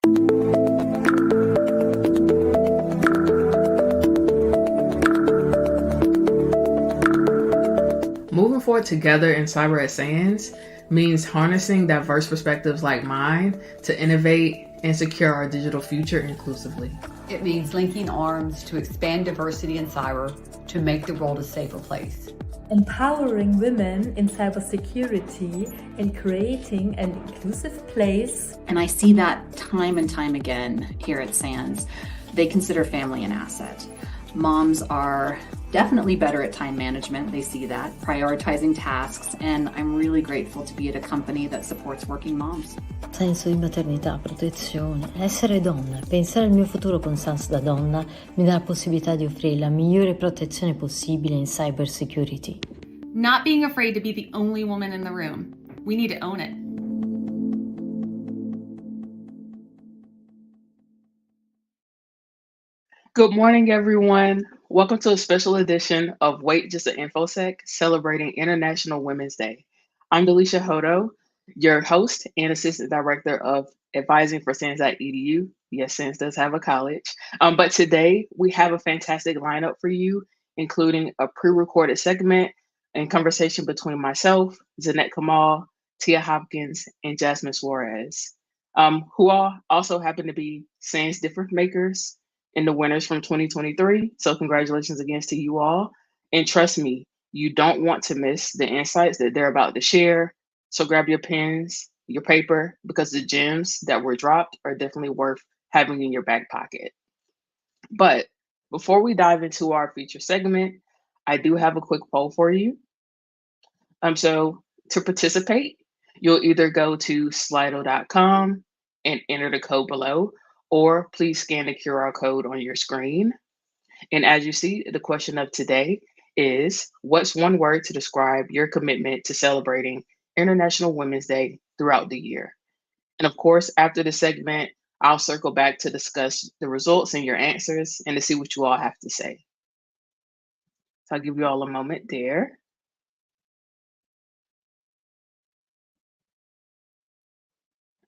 Moving forward together in cyber at SANS means harnessing diverse perspectives like mine to innovate and secure our digital future inclusively. It means linking arms to expand diversity in cyber to make the world a safer place. Empowering women in cybersecurity and creating an inclusive place. And I see that time and time again here at SANS. They consider family an asset. Moms are definitely better at time management. They see that, prioritizing tasks, and I'm really grateful to be at a company that supports working moms. Senso di maternità, protezione, essere donna, pensare al mio futuro con SANS da donna mi dà la possibilità di offrire la migliore protezione possibile in cybersecurity. Not being afraid to be the only woman in the room. We need to own it. Good morning, everyone. Welcome to a special edition of Wait Just an InfoSec, celebrating International Women's Day. I'm Delisha Hodo, your host and Assistant Director of Advising for SANS.edu. Yes, SANS does have a college. But today we have a fantastic lineup for you, including a pre-recorded segment and conversation between myself, Zinet Kemal, Tia Hopkins, and Jasmine Suarez, who all also happen to be SANS difference makers and the winners from 2023. So congratulations again to you all. And trust me, you don't want to miss the insights that they're about to share. So grab your pens, your paper, because the gems that were dropped are definitely worth having in your back pocket. But before we dive into our feature segment, I do have a quick poll for you. So to participate, you'll either go to slido.com and enter the code below, or please scan the QR code on your screen. And as you see, the question of today is, what's one word to describe your commitment to celebrating International Women's Day throughout the year? And of course, after the segment, I'll circle back to discuss the results and your answers and to see what you all have to say. So I'll give you all a moment there.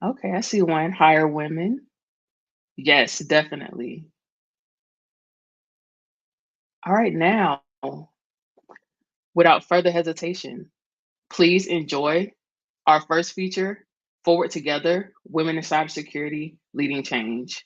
Okay, I see one, hire women. Yes, definitely. All right, now, without further hesitation, please enjoy our first feature, Forward Together, Women in Cybersecurity Leading Change.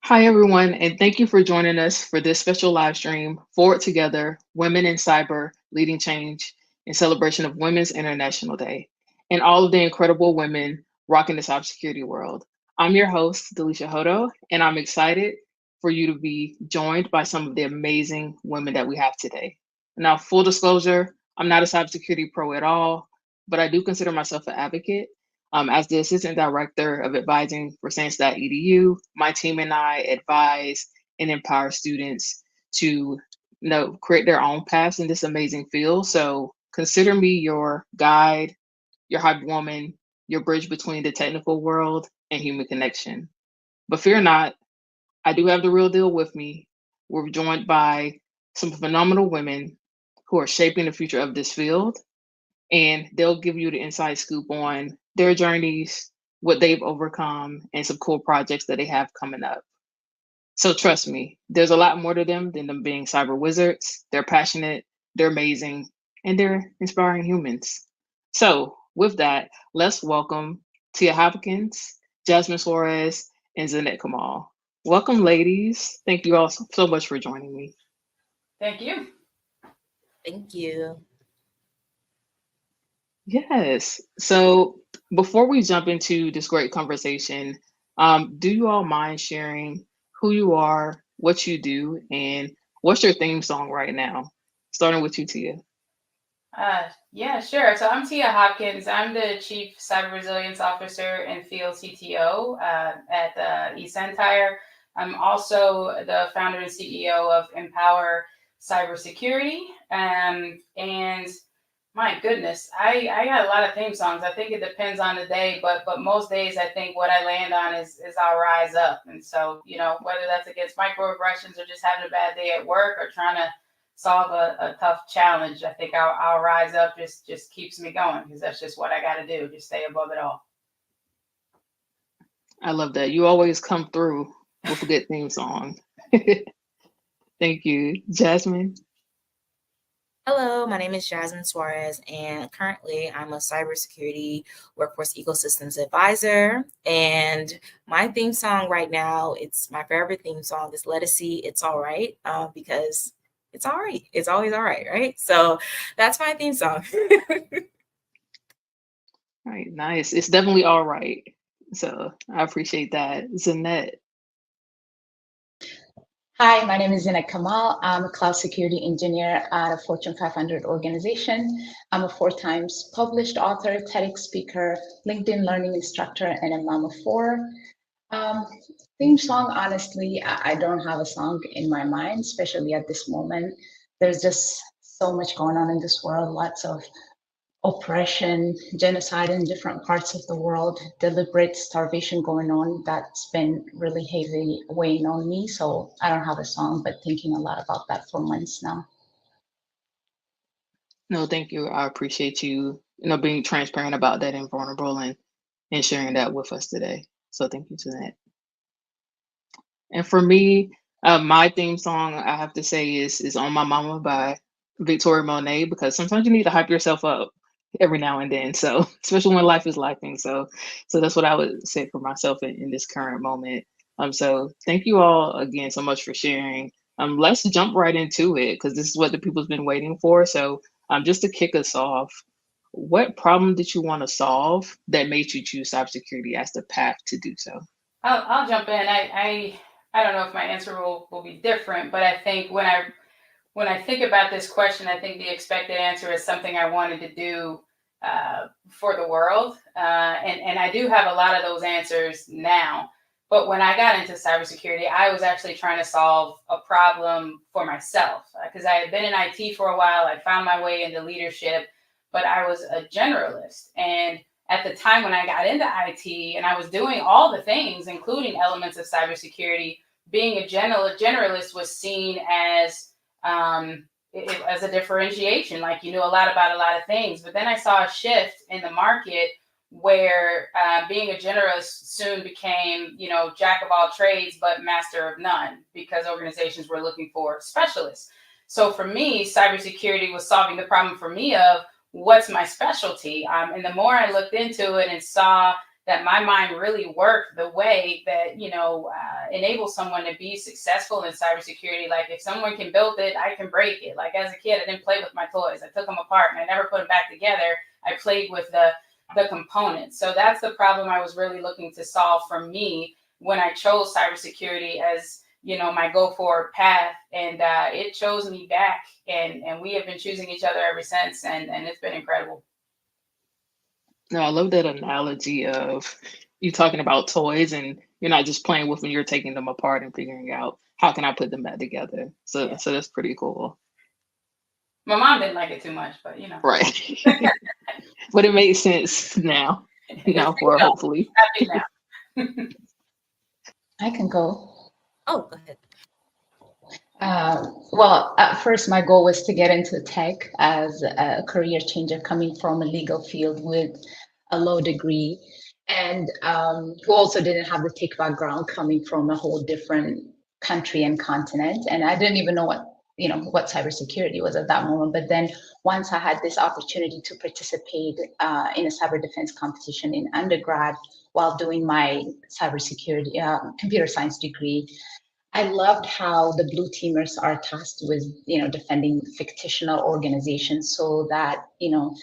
Hi, everyone, and thank you for joining us for this special live stream, Forward Together, Women in Cyber Leading Change, in celebration of Women's International Day, and all of the incredible women rocking the cybersecurity world. I'm your host, Delisha Hodo, and I'm excited for you to be joined by some of the amazing women that we have today. Now, full disclosure, I'm not a cybersecurity pro at all, but I do consider myself an advocate. As the Assistant Director of Advising for SANS.edu, my team and I advise and empower students to create their own paths in this amazing field. So consider me your guide, your hype woman, your bridge between the technical world and human connection. But fear not, I do have the real deal with me. We're joined by some phenomenal women who are shaping the future of this field, and they'll give you the inside scoop on their journeys, what they've overcome, and some cool projects that they have coming up. So trust me, there's a lot more to them than them being cyber wizards. They're passionate, they're amazing, and they're inspiring humans. So with that, let's welcome Tia Hopkins, Jasmine Suarez, and Zinet Kemal. Welcome, ladies. Thank you all so much for joining me. Thank you. Thank you. Yes. So before we jump into this great conversation, do you all mind sharing who you are, what you do, and what's your theme song right now? Starting with you, Tia. Yeah, sure. So I'm Tia Hopkins. I'm the Chief Cyber Resilience Officer and Field CTO at eCentire. I'm also the founder and CEO of Empower Cybersecurity. And my goodness, I got a lot of theme songs. I think it depends on the day, but most days I think what I land on is I'll rise up. And so, whether that's against microaggressions or just having a bad day at work or trying to solve a tough challenge, I think I'll rise up. Just keeps me going, because that's just what I got to do. Just stay above it all. I love that. You always come through with a good theme song. Thank you. Jasmine? Hello, my name is Jasmine Suarez, and currently I'm a cybersecurity workforce ecosystems advisor. And my theme song right now, it's my favorite theme song, is Let Us See It's All Right, because it's all right. It's always all right, right? So that's my theme song. All right, nice. It's definitely all right. So I appreciate that. Zinet? Hi, my name is Zinet Kemal. I'm a cloud security engineer at a Fortune 500 organization. I'm a 4 times published author, TEDx speaker, LinkedIn learning instructor, and a mom of 4. Theme song, honestly, I don't have a song in my mind, especially at this moment. There's just so much going on in this world, lots of oppression, genocide in different parts of the world, deliberate starvation going on. That's been really heavy weighing on me. So I don't have a song, but thinking a lot about that for months now. No, thank you. I appreciate you, being transparent about that and vulnerable and sharing that with us today. So thank you to that. And for me, my theme song, I have to say, is On My Mama by Victoria Monet, because sometimes you need to hype yourself up every now and then. So especially when life is lifing. So that's what I would say for myself in this current moment. So thank you all again so much for sharing. Let's jump right into it, because this is what the people's been waiting for. So just to kick us off, what problem did you want to solve that made you choose cybersecurity as the path to do so? I'll jump in. I don't know if my answer will be different, but I think when I think about this question, I think the expected answer is something I wanted to do for the world, and I do have a lot of those answers now. But when I got into cybersecurity, I was actually trying to solve a problem for myself, because I had been in IT for a while. I found my way into leadership, but I was a generalist. And at the time when I got into IT and I was doing all the things, including elements of cybersecurity, being a generalist was seen as as a differentiation, like you knew a lot about a lot of things. But then I saw a shift in the market where being a generalist soon became, jack of all trades, but master of none, because organizations were looking for specialists. So for me, cybersecurity was solving the problem for me of what's my specialty. And the more I looked into it and saw that my mind really worked the way that, enables someone to be successful in cybersecurity. Like if someone can build it, I can break it. Like as a kid, I didn't play with my toys. I took them apart and I never put them back together. I played with the components. So that's the problem I was really looking to solve for me when I chose cybersecurity as, my go forward path. And it chose me back, and we have been choosing each other ever since. And it's been incredible. No, I love that analogy of you talking about toys, and you're not just playing with them, you're taking them apart and figuring out how can I put them back together. So Yeah. so that's pretty cool. My mom didn't like it too much, but Right. But it makes sense now. For hopefully. Happy now. I can go. Oh, go ahead. Well, at first, my goal was to get into tech as a career changer coming from a legal field with a law degree, and who also didn't have the tech background, coming from a whole different country and continent. And I didn't even know what cybersecurity was at that moment. But then once I had this opportunity to participate in a cyber defense competition in undergrad while doing my cybersecurity computer science degree, I loved how the blue teamers are tasked with, defending fictional organizations, so that,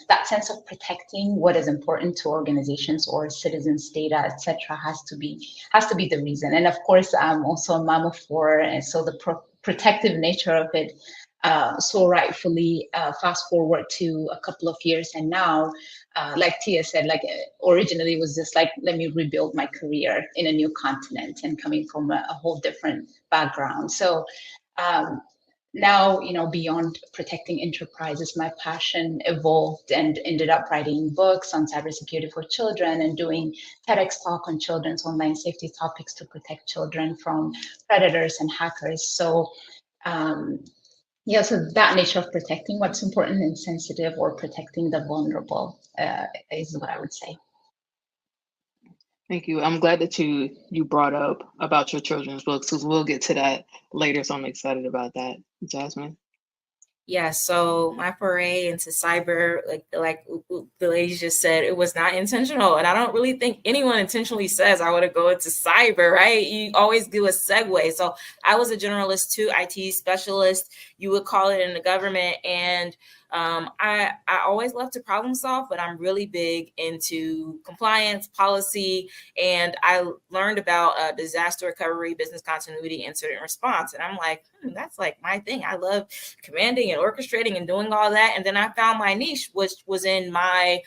that sense of protecting what is important to organizations or citizens' data, etc., has to be the reason. And of course, I'm also a mom of 4, and so the protective nature of it. So rightfully, fast forward to a couple of years, and now, like Tia said, like originally it was just like, let me rebuild my career in a new continent and coming from a whole different background. So now, beyond protecting enterprises, my passion evolved and ended up writing books on cybersecurity for children and doing TEDx talk on children's online safety topics to protect children from predators and hackers. So Yeah, so that nature of protecting what's important and sensitive, or protecting the vulnerable, is what I would say. Thank you. I'm glad that you brought up about your children's books, because we'll get to that later. So I'm excited about that. Jasmine. Yeah, so my foray into cyber, like the lady just said, it was not intentional. And I don't really think anyone intentionally says I want to go into cyber, right? You always do a segue. So I was a generalist too, IT specialist, you would call it, in the government. And I always love to problem solve, but I'm really big into compliance, policy, and I learned about disaster recovery, business continuity, incident response. And I'm like, that's like my thing. I love commanding and orchestrating and doing all that. And then I found my niche, which was in my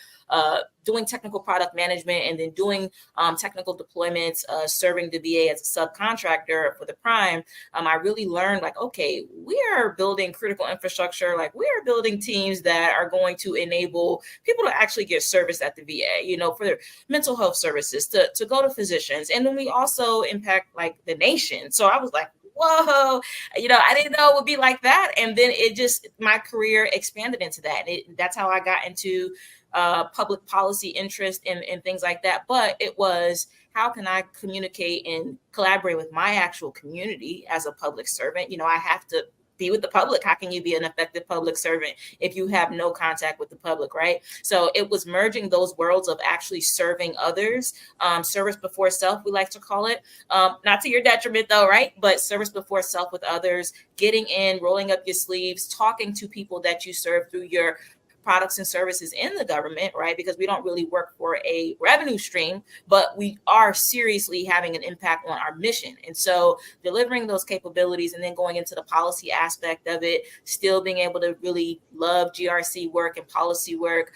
doing technical product management, and then doing technical deployments, serving the VA as a subcontractor for the prime. I really learned, like, okay, we are building critical infrastructure. Like, we are building teams that are going to enable people to actually get service at the VA, you know, for their mental health services, to go to physicians. And then we also impact like the nation. So I was like, whoa, you know, I didn't know it would be like that. And then it just, my career expanded into that. That's how I got into public policy interest and things like that. But it was, how can I communicate and collaborate with my actual community as a public servant? You know, I have to be with the public. How can you be an effective public servant if you have no contact with the public, right? So it was merging those worlds of actually serving others, service before self, we like to call it, not to your detriment though, right? But service before self with others, getting in, rolling up your sleeves, talking to people that you serve through your products and services in the government, right? Because we don't really work for a revenue stream, but we are seriously having an impact on our mission. And so delivering those capabilities, and then going into the policy aspect of it, still being able to really love GRC work and policy work.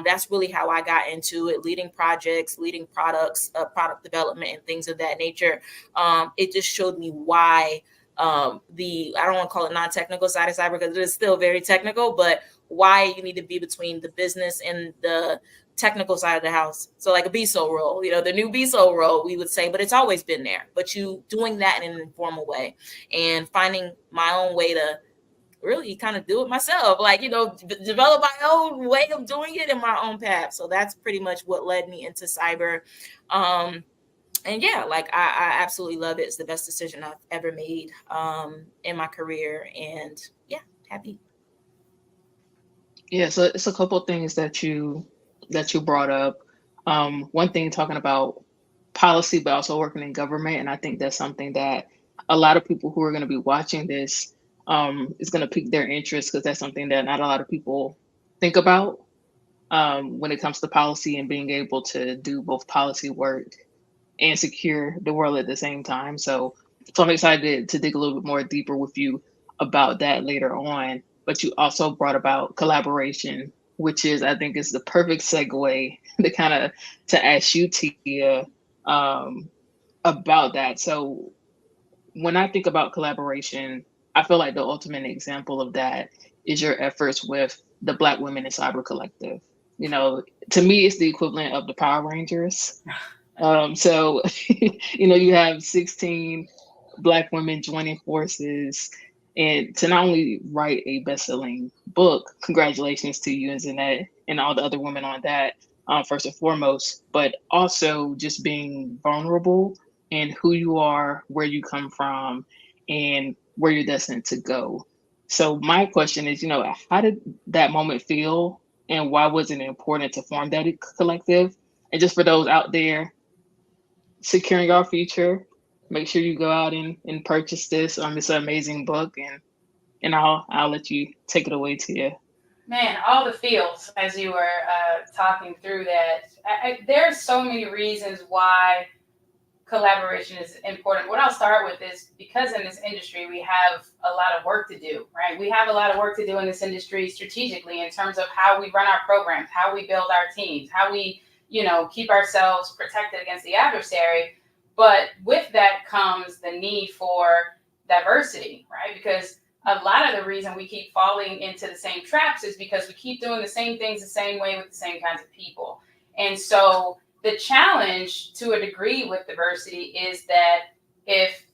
That's really how I got into it, leading projects, leading products, product development, and things of that nature. It just showed me why I don't want to call it non-technical side of cyber, because it is still very technical, but why you need to be between the business and the technical side of the house. So like a BSO role, you know, the new BSO role, we would say, but it's always been there, but you doing that in an informal way and finding my own way to really kind of do it myself, like, you know, develop my own way of doing it in my own path. So that's pretty much what led me into cyber. And yeah, like I absolutely love it. It's the best decision I've ever made in my career. And yeah, happy. Yeah, so it's a couple of things that you brought up. One thing, talking about policy, but also working in government, and I think that's something that a lot of people who are going to be watching this is going to pique their interest, because that's something that not a lot of people think about when it comes to policy and being able to do both policy work and secure the world at the same time. So I'm excited to dig a little bit more deeper with you about that later on. But you also brought about collaboration, which is, I think, is the perfect segue to kind of to ask you, Tia, about that. So when I think about collaboration, I feel like the ultimate example of that is your efforts with the Black Women in Cyber Collective. You know, to me, it's the equivalent of the Power Rangers. So, you know, you have 16 Black women joining forces, and to not only write a best-selling book, congratulations to you and Zinet and all the other women on that, first and foremost, but also just being vulnerable in who you are, where you come from, and where you're destined to go. So my question is, you know, how did that moment feel, and why was it important to form that collective? And just for those out there securing our future, make sure you go out and purchase this amazing book, and I'll let you take it away, Tia. Man, all the feels as you were talking through that. There's so many reasons why collaboration is important. What I'll start with is, because in this industry we have a lot of work to do, right? We have a lot of work to do in this industry strategically, in terms of how we run our programs, how we build our teams, how we, you know, keep ourselves protected against the adversary. But with that comes the need for diversity, right? Because a lot of the reason we keep falling into the same traps is because we keep doing the same things the same way with the same kinds of people. And so the challenge to a degree with diversity is that if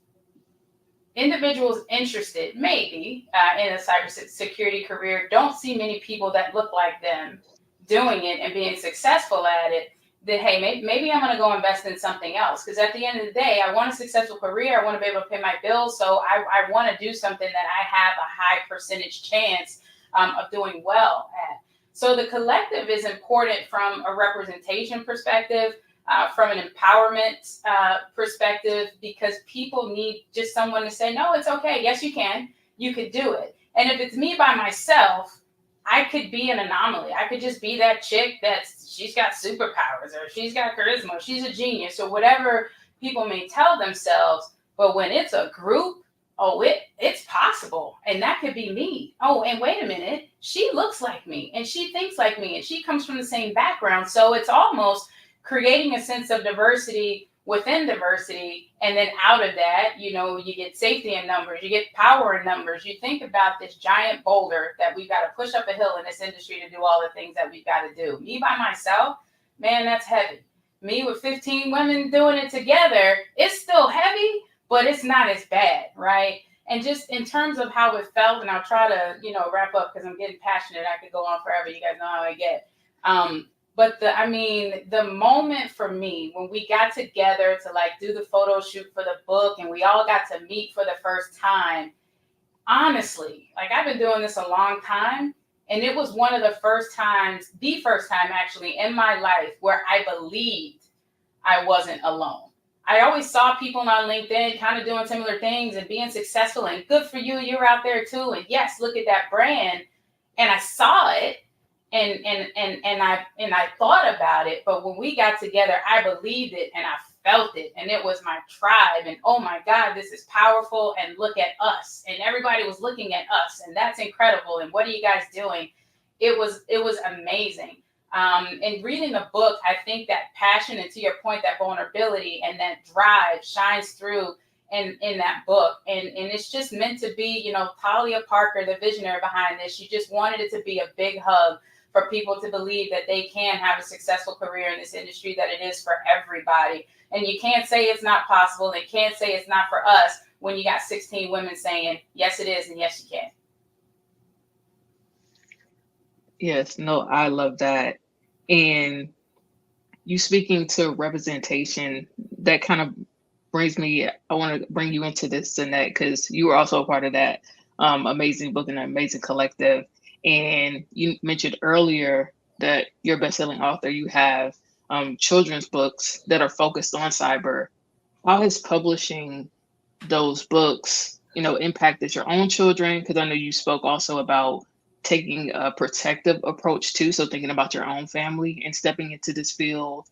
individuals interested, maybe, in a cybersecurity career don't see many people that look like them doing it and being successful at it, then hey, maybe I'm going to go invest in something else. Because at the end of the day, I want a successful career. I want to be able to pay my bills. So I want to do something that I have a high percentage chance of doing well at. So the collective is important from a representation perspective, from an empowerment perspective, because people need just someone to say, no, it's okay. Yes, you can. You could do it. And if it's me by myself, I could be an anomaly. I could just be that chick she's got superpowers, or she's got charisma, or she's a genius, or whatever people may tell themselves. But when it's a group, oh, it's possible. And that could be me. Oh, and wait a minute. She looks like me, and she thinks like me, and she comes from the same background. So it's almost creating a sense of diversity within diversity. And then out of that, you get safety in numbers, you get power in numbers. You think about this giant boulder that we've got to push up a hill in this industry to do all the things that we've got to do. Me by myself, man, that's heavy. Me with 15 women doing it together, it's still heavy, but it's not as bad, right? And just in terms of how it felt, and I'll try to, wrap up because I'm getting passionate. I could go on forever. You guys know how I get. But the moment for me when we got together to do the photo shoot for the book, and we all got to meet for the first time, honestly, I've been doing this a long time, and it was one of the first time actually in my life where I believed I wasn't alone. I always saw people on LinkedIn kind of doing similar things and being successful, and good for you, you're out there too. And yes, look at that brand. And I saw it. And I thought about it, but when we got together, I believed it and I felt it, and it was my tribe. And oh my God, this is powerful. And look at us, and everybody was looking at us, and that's incredible. And what are you guys doing? It was amazing. And reading the book, I think that passion, and to your point, that vulnerability and that drive shines through in that book. And it's just meant to be, Talia Parker, the visionary behind this, she just wanted it to be a big hug for people to believe that they can have a successful career in this industry, that it is for everybody. And you can't say it's not possible. They can't say it's not for us when you got 16 women saying, yes, it is, and yes, you can. Yes, no, I love that. And you speaking to representation, that kind of brings me, I want to bring you into this, Zinet, because you were also a part of that amazing book and an amazing collective. And you mentioned earlier that you're a best-selling author. You have children's books that are focused on cyber. How has publishing those books, impacted your own children? Because I know you spoke also about taking a protective approach too. So thinking about your own family and stepping into this field.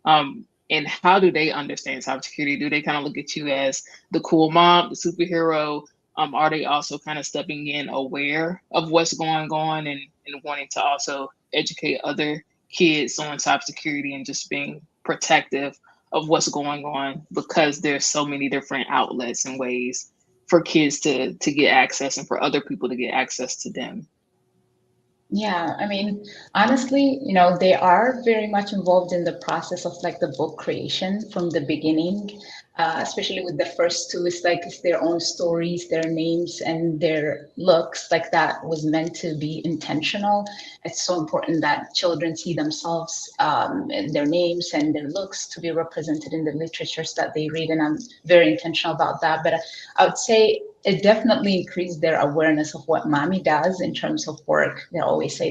And how do they understand cybersecurity? Do they kind of look at you as the cool mom, the superhero? Are they also kind of stepping in aware of what's going on and wanting to also educate other kids on cybersecurity and just being protective of what's going on, because there's so many different outlets and ways for kids to get access and for other people to get access to them? Yeah, I mean, honestly, they are very much involved in the process of the book creation from the beginning, especially with the first two. It's their own stories, their names, and their looks. That was meant to be intentional. It's so important that children see themselves, their names and their looks to be represented in the literatures that they read, and I'm very intentional about that. But I would say it definitely increased their awareness of what mommy does in terms of work. They always say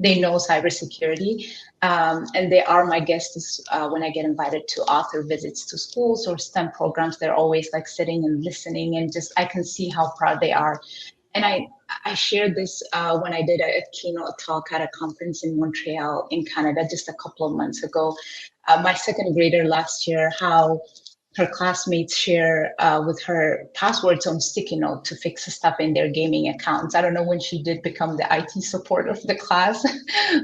they know cybersecurity, and they are my guests when I get invited to author visits to schools or STEM programs. They're always sitting and listening, and just I can see how proud they are. And I shared this when I did a keynote talk at a conference in Montreal in Canada just a couple of months ago. My second grader last year, how her classmates share with her passwords on sticky note to fix stuff in their gaming accounts. I don't know when she did become the IT support of the class,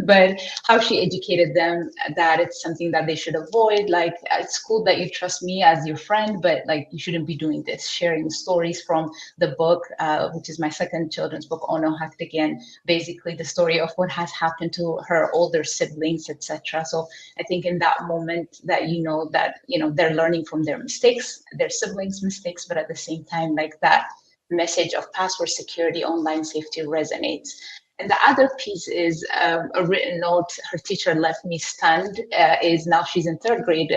but how she educated them that it's something that they should avoid. It's cool that you trust me as your friend, but you shouldn't be doing this. Sharing stories from the book, which is my second children's book, Ono Hacked Again, basically the story of what has happened to her older siblings, etc. So I think in that moment that that they're learning from their mistakes, their siblings' mistakes, but at the same time, like that message of password security, online safety resonates. And the other piece is a written note her teacher left me stunned, is now she's in third grade,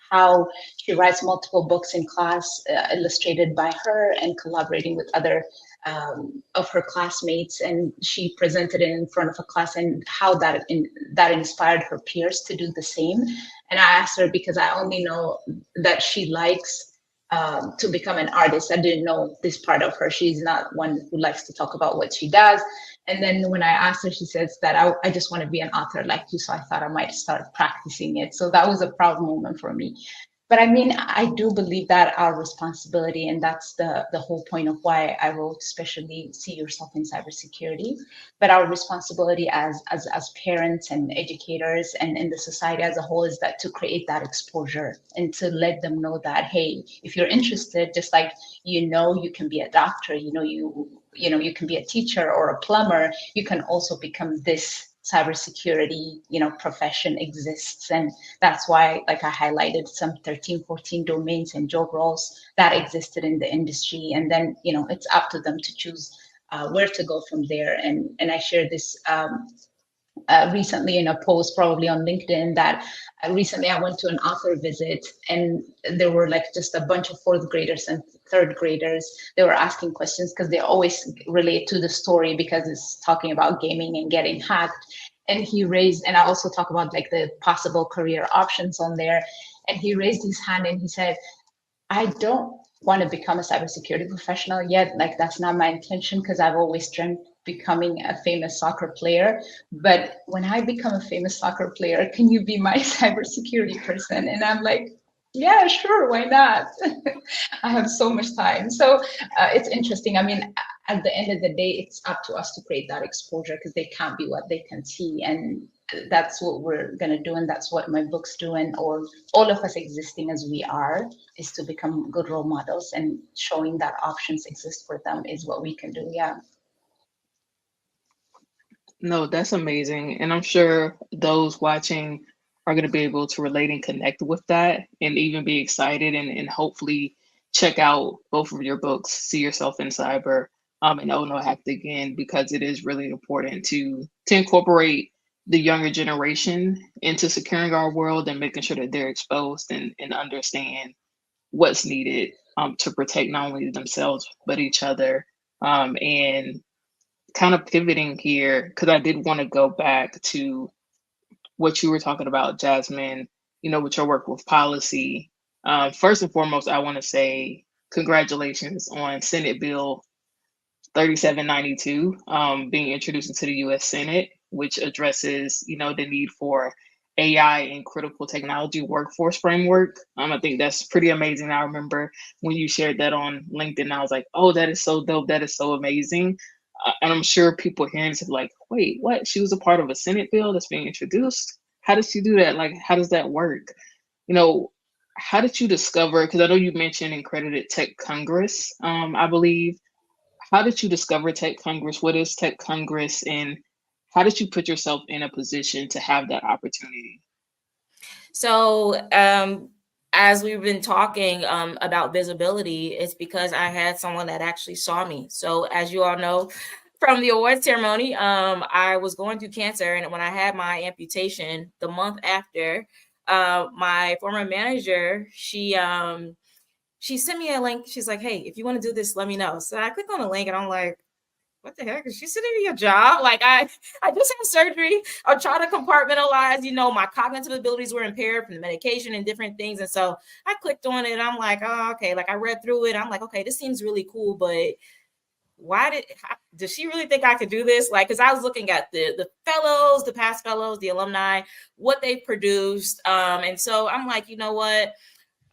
how she writes multiple books in class, illustrated by her and collaborating with other of her classmates. And she presented it in front of a class, and how that inspired her peers to do the same. And I asked her, because I only know that she likes to become an artist. I didn't know this part of her. She's not one who likes to talk about what she does. And then when I asked her, she says that I just want to be an author like you. So I thought I might start practicing it. So that was a proud moment for me. But I mean, I do believe that our responsibility, and that's the whole point of why I wrote, especially See Yourself in Cybersecurity, but our responsibility as parents and educators and in the society as a whole is that to create that exposure and to let them know that, hey, if you're interested, just like, you can be a doctor, you can be a teacher or a plumber, you can also become this cybersecurity, profession exists. And that's why, like I highlighted some 13, 14 domains and job roles that existed in the industry. And then, it's up to them to choose where to go from there. And I shared this recently in a post, probably on LinkedIn, that recently I went to an author visit, and there were like just a bunch of fourth graders and third graders. They were asking questions because they always relate to the story because it's talking about gaming and getting hacked. And I also talk about like the possible career options on there. And he raised his hand and he said, I don't want to become a cybersecurity professional yet. Like, that's not my intention, because I've always dreamt becoming a famous soccer player. But when I become a famous soccer player, can you be my cybersecurity person? And I'm like, yeah, sure, why not? I have so much time. So it's interesting. I mean, at the end of the day, it's up to us to create that exposure, because they can't be what they can see. And that's what we're going to do. And that's what my books do. And all of us existing as we are, is to become good role models, and showing that options exist for them is what we can do. Yeah. No, that's amazing. And I'm sure those watching are going to be able to relate and connect with that, and even be excited and hopefully check out both of your books, See Yourself in Cyber, and Oh No Hacked Again, because it is really important to incorporate the younger generation into securing our world and making sure that they're exposed and understand what's needed to protect not only themselves but each other. And kind of pivoting here, because I did want to go back to what you were talking about, Jasmine, with your work with policy. First and foremost, I want to say congratulations on Senate Bill 3792 being introduced into the US Senate, which addresses, the need for AI and critical technology workforce framework. I think that's pretty amazing. I remember when you shared that on LinkedIn, I was like, oh, that is so dope. That is so amazing. And I'm sure people hearing this are like, wait, what? She was a part of a Senate bill that's being introduced? How does she do that? Like, how does that work? How did you discover, because I know you mentioned and credited Tech Congress, I believe. How did you discover Tech Congress? What is Tech Congress? And how did you put yourself in a position to have that opportunity? So, as we've been talking about visibility, it's because I had someone that actually saw me. So, as you all know from the award ceremony, I was going through cancer. And when I had my amputation, the month after, my former manager, she sent me a link. She's like, hey, if you want to do this, let me know. So I click on the link and I'm like, what the heck? Is she sending me a job? Like, I just had surgery. I'm trying to compartmentalize, my cognitive abilities were impaired from the medication and different things. And so I clicked on it and I'm like, oh, okay. Like, I read through it. I'm like, okay, this seems really cool, but does she really think I could do this? Like, because I was looking at the fellows, the past fellows, the alumni, what they've produced. And so I'm like, you know what?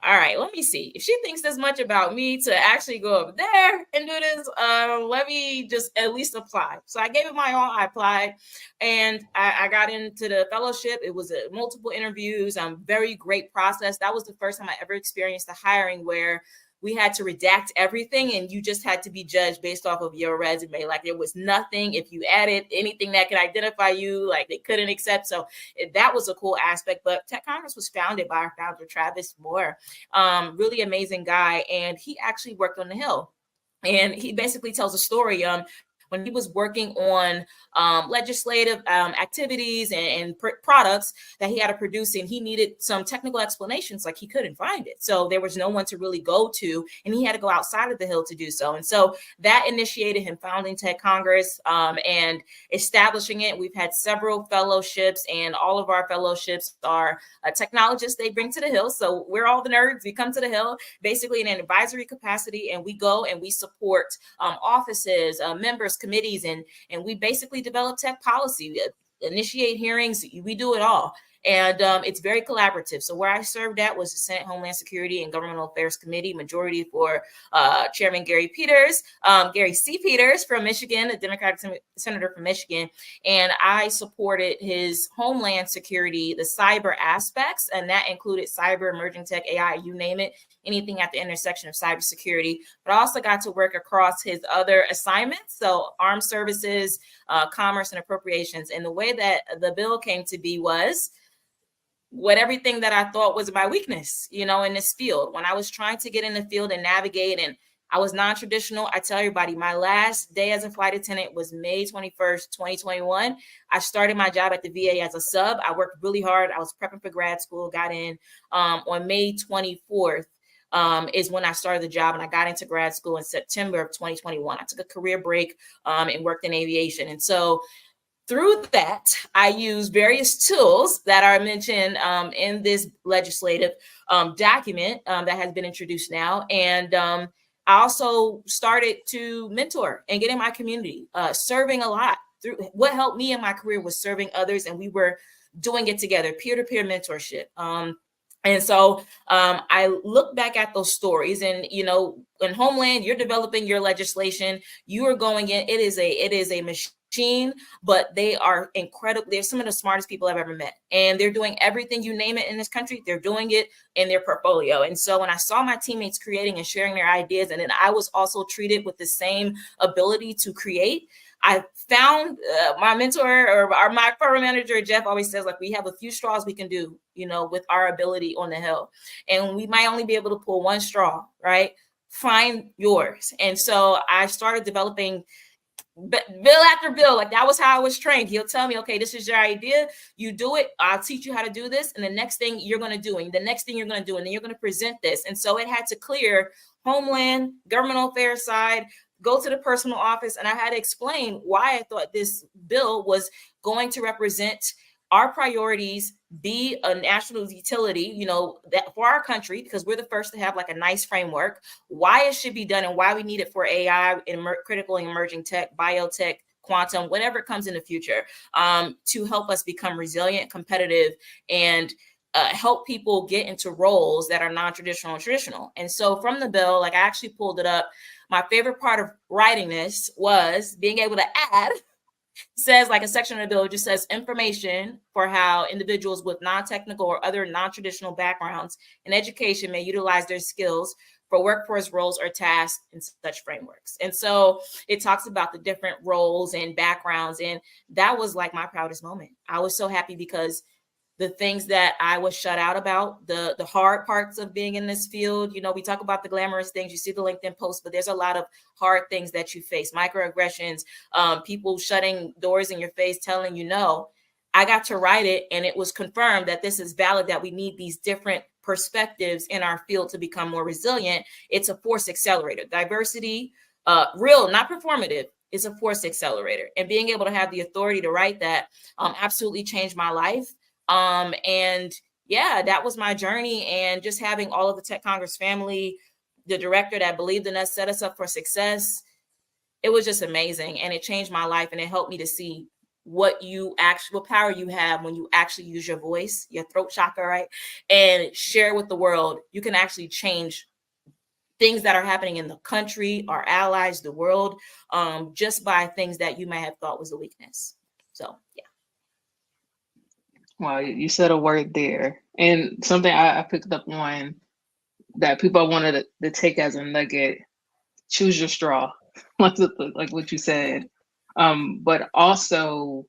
All right, let me see. If she thinks this much about me to actually go up there and do this, let me just at least apply. So I gave it my all. I applied, and I got into the fellowship. It was multiple interviews, very great process. That was the first time I ever experienced the hiring where we had to redact everything, and you just had to be judged based off of your resume. Like there was nothing, if you added anything that could identify you, like they couldn't accept. So that was a cool aspect. But Tech Congress was founded by our founder, Travis Moore, really amazing guy. And he actually worked on the Hill. And he basically tells a story when he was working on legislative activities and products that he had to produce, and he needed some technical explanations, like he couldn't find it. So there was no one to really go to, and he had to go outside of the Hill to do so. And so that initiated him founding Tech Congress and establishing it. We've had several fellowships, and all of our fellowships are technologists they bring to the Hill. So we're all the nerds. We come to the Hill basically in an advisory capacity, and we go and we support offices, members, committees, and we basically develop tech policy, initiate hearings. We do it all. And it's very collaborative. So where I served at was the Senate Homeland Security and Governmental Affairs Committee, majority for Chairman Gary C. Peters from Michigan, a Democratic senator from Michigan. And I supported his Homeland Security, the cyber aspects, and that included cyber, emerging tech, AI, you name it, anything at the intersection of cybersecurity. But I also got to work across his other assignments, so armed services, commerce, and appropriations. And the way that the bill came to be was what everything that I thought was my weakness, in this field. When I was trying to get in the field and navigate, and I was non-traditional, I tell everybody my last day as a flight attendant was May 21st, 2021. I started my job at the VA as a sub. I worked really hard. I was prepping for grad school, got in on May 24th. Is when I started the job, and I got into grad school in September of 2021. I took a career break and worked in aviation. And so through that, I use various tools that are mentioned in this legislative document that has been introduced now. And I also started to mentor and get in my community, serving a lot. What helped me in my career was serving others, and we were doing it together, peer-to-peer mentorship. And so I look back at those stories, and, in Homeland, you're developing your legislation, you are going in, it is a machine, but they are incredible. They're some of the smartest people I've ever met, and they're doing everything you name it in this country. They're doing it in their portfolio. And so when I saw my teammates creating and sharing their ideas, and then I was also treated with the same ability to create, I found my mentor or my program manager, Jeff, always says, like, we have a few straws we can do, with our ability on the Hill. And we might only be able to pull one straw, right? Find yours. And so I started developing bill after bill. Like, that was how I was trained. He'll tell me, okay, this is your idea. You do it. I'll teach you how to do this. And the next thing you're going to do, and the next thing you're going to do, and then you're going to present this. And so it had to clear Homeland, governmental affairs side, go to the personal office, and I had to explain why I thought this bill was going to represent our priorities, be a national utility, that for our country, because we're the first to have like a nice framework, why it should be done, and why we need it for AI, critical and emerging tech, biotech, quantum, whatever comes in the future, to help us become resilient, competitive, and help people get into roles that are non-traditional and traditional. And so from the bill, like, I actually pulled it up. My favorite part of writing this was being able to add, says like a section of the bill just says information for how individuals with non-technical or other non-traditional backgrounds in education may utilize their skills for workforce roles or tasks in such frameworks. And so it talks about the different roles and backgrounds. And that was like my proudest moment. I was so happy because the things that I was shut out about, the hard parts of being in this field, we talk about the glamorous things, you see the LinkedIn posts, but there's a lot of hard things that you face, microaggressions, people shutting doors in your face, telling you no. I got to write it, and it was confirmed that this is valid, that we need these different perspectives in our field to become more resilient. It's a force accelerator. Diversity, real, not performative, is a force accelerator. And being able to have the authority to write that absolutely changed my life. And yeah, that was my journey. And just having all of the Tech Congress family, the director that believed in us, set us up for success. It was just amazing. And it changed my life. And it helped me to see what power you have when you actually use your voice, your throat chakra, right? And share with the world. You can actually change things that are happening in the country, our allies, the world, just by things that you may have thought was a weakness. So, yeah. Well, you said a word there, and something I picked up on that people wanted to take as a nugget, choose your straw, like what you said. But also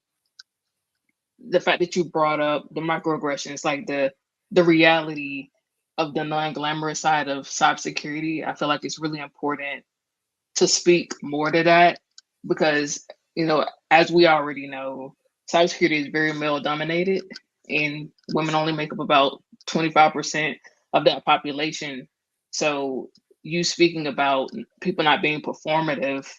the fact that you brought up the microaggressions, like the reality of the non-glamorous side of cybersecurity. I feel like it's really important to speak more to that because, as we already know, cybersecurity is very male dominated and women only make up about 25% of that population. So you speaking about people not being performative,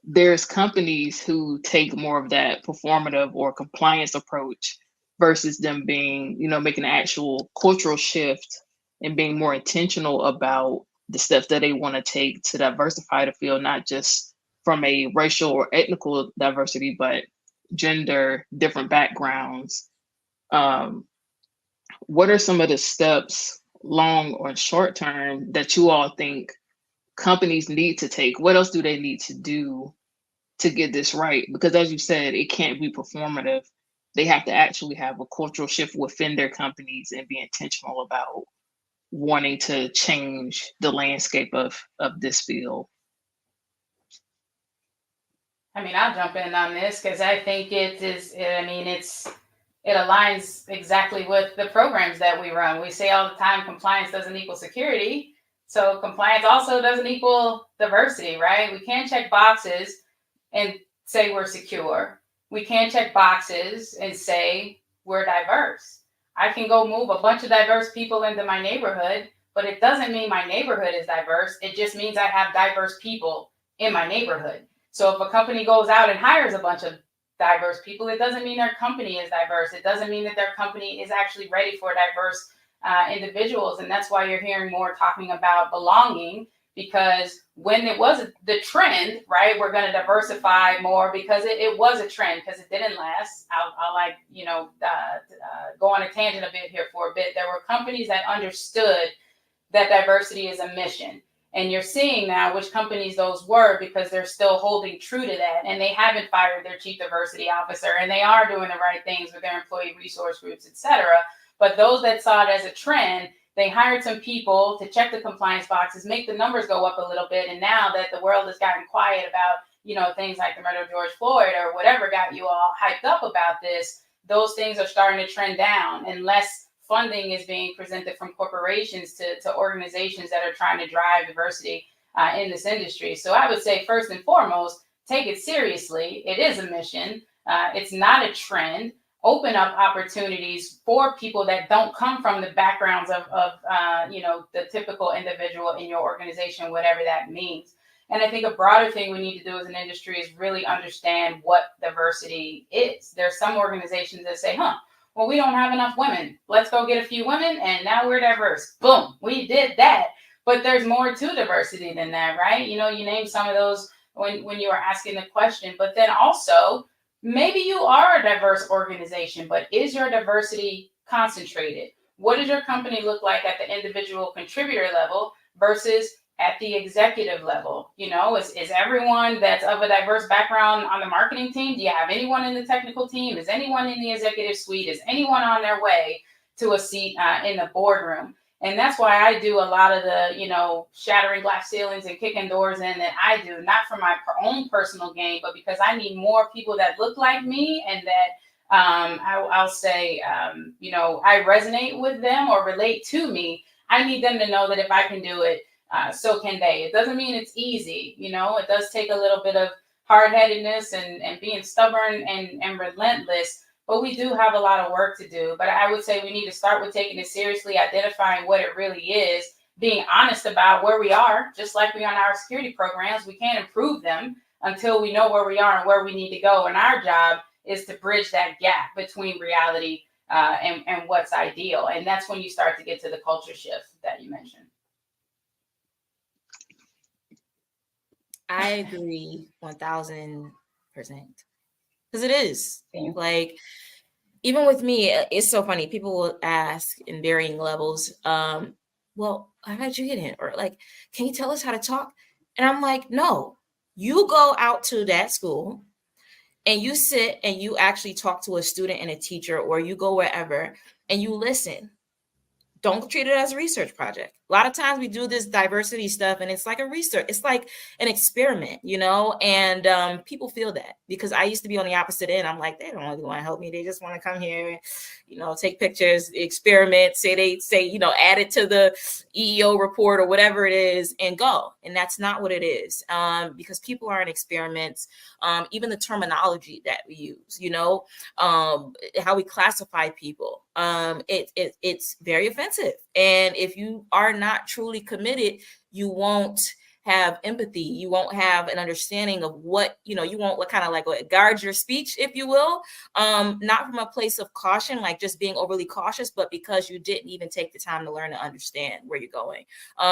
there's companies who take more of that performative or compliance approach versus them being, making an actual cultural shift and being more intentional about the steps that they want to take to diversify the field, not just from a racial or ethnical diversity, but gender, different backgrounds. Um, what are some of the steps, long or short term, that you all think companies need to take? What else do they need to do to get this right? Because as you said, it can't be performative. They have to actually have a cultural shift within their companies and be intentional about wanting to change the landscape of this field. I mean, I'll jump in on this because I think it aligns exactly with the programs that we run. We say all the time, compliance doesn't equal security. So compliance also doesn't equal diversity, right? We can't check boxes and say we're secure. We can't check boxes and say we're diverse. I can go move a bunch of diverse people into my neighborhood, but it doesn't mean my neighborhood is diverse. It just means I have diverse people in my neighborhood. So if a company goes out and hires a bunch of diverse people, it doesn't mean their company is diverse. It doesn't mean that their company is actually ready for diverse individuals. And that's why you're hearing more talking about belonging, because when it was the trend, right, we're going to diversify more because it was a trend, because it didn't last. I'll go on a tangent a bit here for a bit. There were companies that understood that diversity is a mission. And you're seeing now which companies those were, because they're still holding true to that. And they haven't fired their chief diversity officer, and they are doing the right things with their employee resource groups, et cetera. But those that saw it as a trend, they hired some people to check the compliance boxes, make the numbers go up a little bit. And now that the world has gotten quiet about, things like the murder of George Floyd or whatever got you all hyped up about this, those things are starting to trend down, and less funding is being presented from corporations to organizations that are trying to drive diversity in this industry. So I would say, first and foremost, take it seriously. It is a mission. It's not a trend. Open up opportunities for people that don't come from the backgrounds of the typical individual in your organization, whatever that means. And I think a broader thing we need to do as an industry is really understand what diversity is. There's some organizations that say, well, we don't have enough women. Let's go get a few women, and now we're diverse. Boom, we did that. But there's more to diversity than that, right? You named some of those when you were asking the question. But then also, maybe you are a diverse organization, but is your diversity concentrated? What does your company look like at the individual contributor level versus at the executive level? Is everyone that's of a diverse background on the marketing team? Do you have anyone in the technical team? Is anyone in the executive suite? Is anyone on their way to a seat in the boardroom? And that's why I do a lot of the, shattering glass ceilings and kicking doors in that I do, not for my own personal gain, but because I need more people that look like me and that I'll say, I resonate with them or relate to me. I need them to know that if I can do it, so can they. It doesn't mean it's easy. It does take a little bit of hard-headedness and being stubborn and relentless, but we do have a lot of work to do. But I would say we need to start with taking it seriously, identifying what it really is, being honest about where we are, just like we on our security programs. We can't improve them until we know where we are and where we need to go. And our job is to bridge that gap between reality and what's ideal. And that's when you start to get to the culture shift that you mentioned. I agree 1000%. Because it is. Like, even with me, it's so funny. People will ask in varying levels, well, how did you get in? Or like, can you tell us how to talk? And I'm like, no, you go out to that school and you sit and you actually talk to a student and a teacher, or you go wherever and you listen. don't treat it as a research project. A lot of times we do this diversity stuff and it's like a research, it's like an experiment, you know, and people feel that, because I used to be on the opposite end. I'm like, they don't really want to help me. They just want to come here and, you know, take pictures, experiment, you know, add it to the EEO report or whatever it is and go. And that's not what it is, because people aren't experiments. Even the terminology that we use, you know, how we classify people, it's very offensive. And if you are not truly committed, you won't have empathy. You won't have an understanding of what, you know, you won't kind of like guard your speech, if you will, not from a place of caution, like just being overly cautious, but because you didn't even take the time to learn to understand where you're going.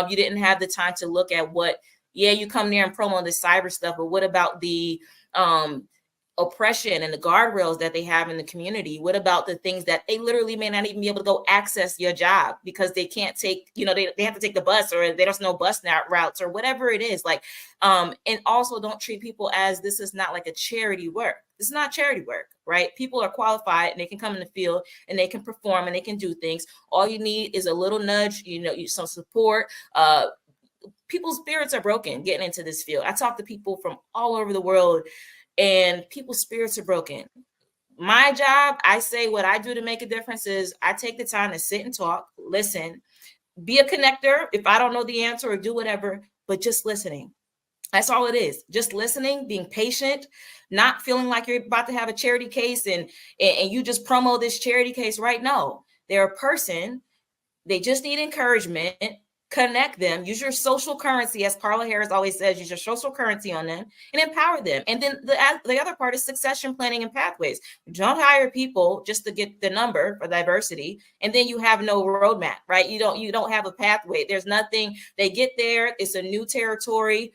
You didn't have the time to look at what, yeah, you come there and promo this cyber stuff, but what about the oppression and the guardrails that they have in the community? What about the things that they literally may not even be able to go access your job because they can't take, you know, they have to take the bus, or there's no bus routes or whatever it is, like, and also don't treat people as this is not like a charity work. This is not charity work, right? People are qualified and they can come in the field and they can perform and they can do things. All you need is a little nudge, you know, some support. People's spirits are broken getting into this field. I talk to people from all over the world and people's spirits are broken. My job, I say what I do to make a difference is I take the time to sit and talk, listen, be a connector if I don't know the answer or do whatever, but just listening. That's all it is. Just listening, being patient, not feeling like you're about to have a charity case and you just promo this charity case, right? No, they're a person. They just need encouragement. Connect them, use your social currency, as Carla Harris always says, use your social currency on them and empower them. And then the other part is succession planning and pathways. Don't hire people just to get the number for diversity, and then you have no roadmap, right? You don't have a pathway. There's nothing. They get there, it's a new territory.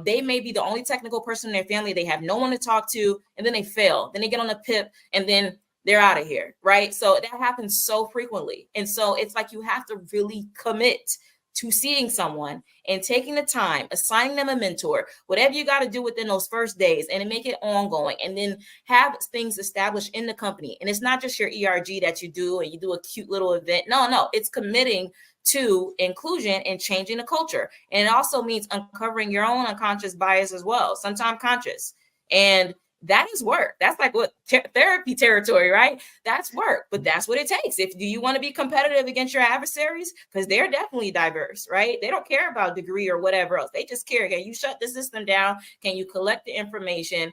They may be the only technical person in their family. They have no one to talk to, and then they fail. Then they get on a PIP, and then they're out of here, right? So that happens so frequently. And so it's like you have to really commit to seeing someone and taking the time, assigning them a mentor, whatever you got to do within those first days, and make it ongoing, and then have things established in the company. And it's not just your ERG that you do and you do a cute little event. No, it's committing to inclusion and changing the culture. And it also means uncovering your own unconscious bias as well, sometimes conscious. And that is work. That's like what therapy territory, right? That's work, but that's what it takes. Do you want to be competitive against your adversaries? Because they're definitely diverse, right? They don't care about degree or whatever else. They just care. Can you shut the system down? Can you collect the information?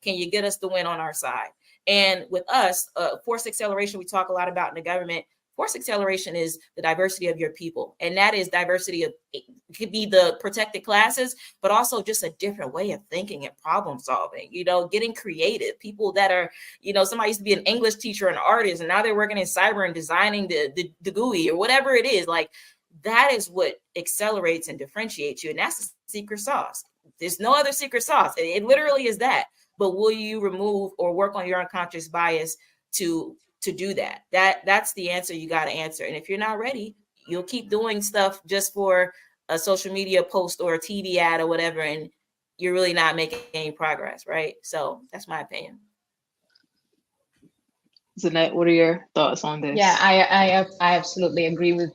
Can you get us the win on our side? And with us, forced acceleration, we talk a lot about in the government. Forced acceleration is the diversity of your people. And that is diversity of, it could be the protected classes, but also just a different way of thinking and problem solving, you know, getting creative. People that are, you know, somebody used to be an English teacher, an artist, and now they're working in cyber and designing the GUI or whatever it is. Like, that is what accelerates and differentiates you. And that's the secret sauce. There's no other secret sauce. It literally is that. But will you remove or work on your unconscious bias to do that? That's the answer you got to answer. And if you're not ready, you'll keep doing stuff just for a social media post or a TV ad or whatever, and you're really not making any progress, right? So that's my opinion. Zinet, what are your thoughts on this? Yeah, I absolutely agree with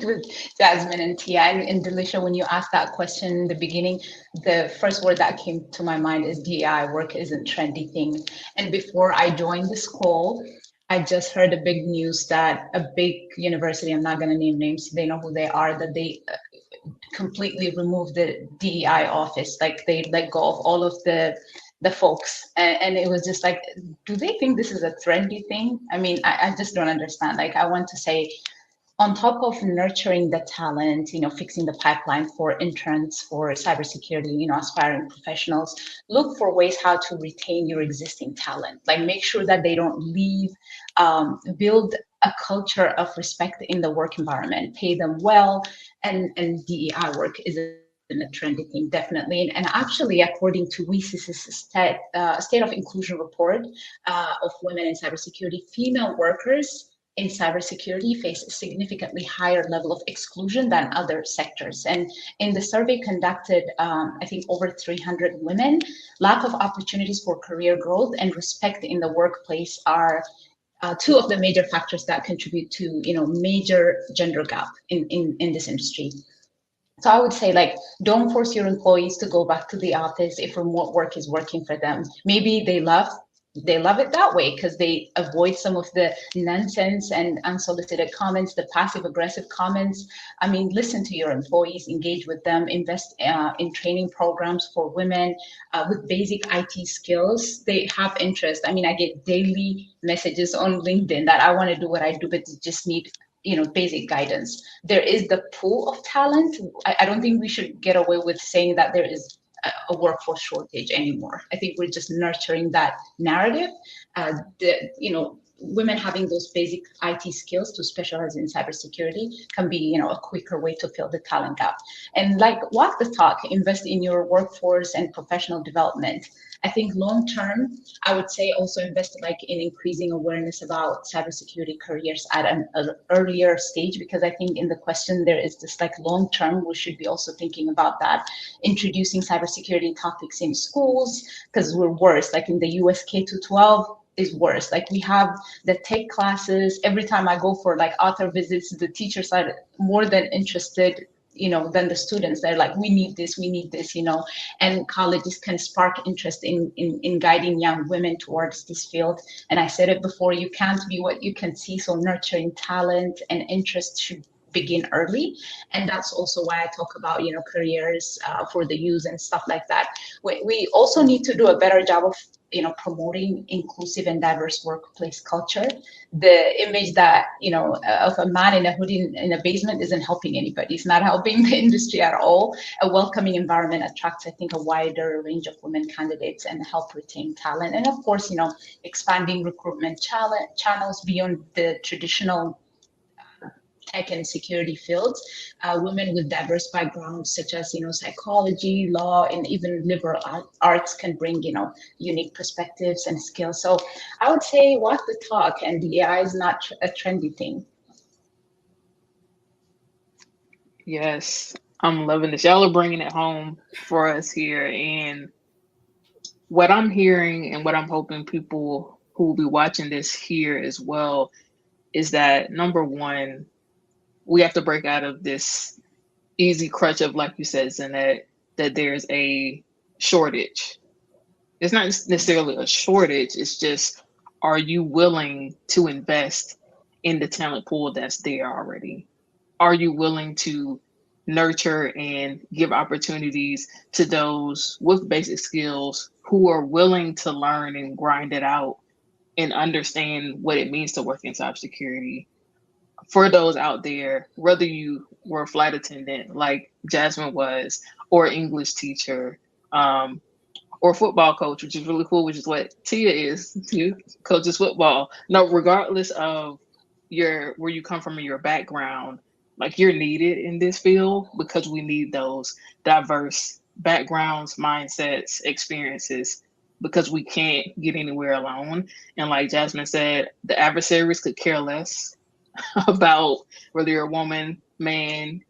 with Jasmine and Tia and Delisha. When you asked that question in the beginning, the first word that came to my mind is DEI. Work isn't trendy thing. And before I joined this call, I just heard a big news that a big university, I'm not going to name names, they know who they are, that they completely removed the DEI office. Like, they let go of all of the folks. And it was just like, do they think this is a trendy thing? I mean, I just don't understand. Like, I want to say, on top of nurturing the talent, you know, fixing the pipeline for interns, for cybersecurity, you know, aspiring professionals, look for ways how to retain your existing talent. Like, make sure that they don't leave, build a culture of respect in the work environment, pay them well, and DEI work is a trendy thing, definitely. And actually, according to WiCyS' State of Inclusion report of women in cybersecurity, female workers in cybersecurity face a significantly higher level of exclusion than other sectors. And in the survey conducted, I think over 300 women, lack of opportunities for career growth and respect in the workplace are two of the major factors that contribute to, major gender gap in this industry. So I would say, like, don't force your employees to go back to the office if remote work is working for them. Maybe they love it that way because they avoid some of the nonsense and unsolicited comments, the passive aggressive comments. I mean, listen to your employees, engage with them, invest in training programs for women with basic IT skills. They have interest. I mean, I get daily messages on LinkedIn that I want to do what I do, but just need basic guidance. There is the pool of talent. I don't think we should get away with saying that there is a workforce shortage anymore. I think we're just nurturing that narrative. Women having those basic IT skills to specialize in cybersecurity can be, a quicker way to fill the talent gap. And like walk the talk, invest in your workforce and professional development. I think long term, I would say also invest in increasing awareness about cybersecurity careers at an earlier stage, because I think in the question there is this long term, we should be also thinking about that, introducing cybersecurity topics in schools, because we're worse. Like in the US K-12 is worse. Like we have the tech classes. Every time I go for author visits, the teachers are more than interested than the students. They're like, we need this, and colleges can spark interest in guiding young women towards this field. And I said it before, you can't be what you can see. So nurturing talent and interest should begin early. And that's also why I talk about, careers for the youth and stuff like that. We also need to do a better job of promoting inclusive and diverse workplace culture. The image that of a man in a hoodie in a basement isn't helping anybody. It's not helping the industry at all. A welcoming environment attracts, I think, a wider range of women candidates and help retain talent. And of course, expanding recruitment channels beyond the traditional tech and security fields. Women with diverse backgrounds such as psychology, law, and even liberal arts can bring unique perspectives and skills. So I would say walk the talk, and the AI is not a trendy thing. Yes, I'm loving this. Y'all are bringing it home for us here. And what I'm hearing and what I'm hoping people who will be watching this hear as well is that, number one, we have to break out of this easy crutch of, like you said, Zinet, that there's a shortage. It's not necessarily a shortage. It's just, are you willing to invest in the talent pool that's there already? Are you willing to nurture and give opportunities to those with basic skills who are willing to learn and grind it out and understand what it means to work in cybersecurity? For those out there, whether you were a flight attendant like Jasmine was, or English teacher, or football coach, which is really cool, which is what Tia is. Tia coaches football. No, regardless of where you come from in your background, you're needed in this field because we need those diverse backgrounds, mindsets, experiences, because we can't get anywhere alone. And like Jasmine said, the adversaries could care less about whether you're a woman, man,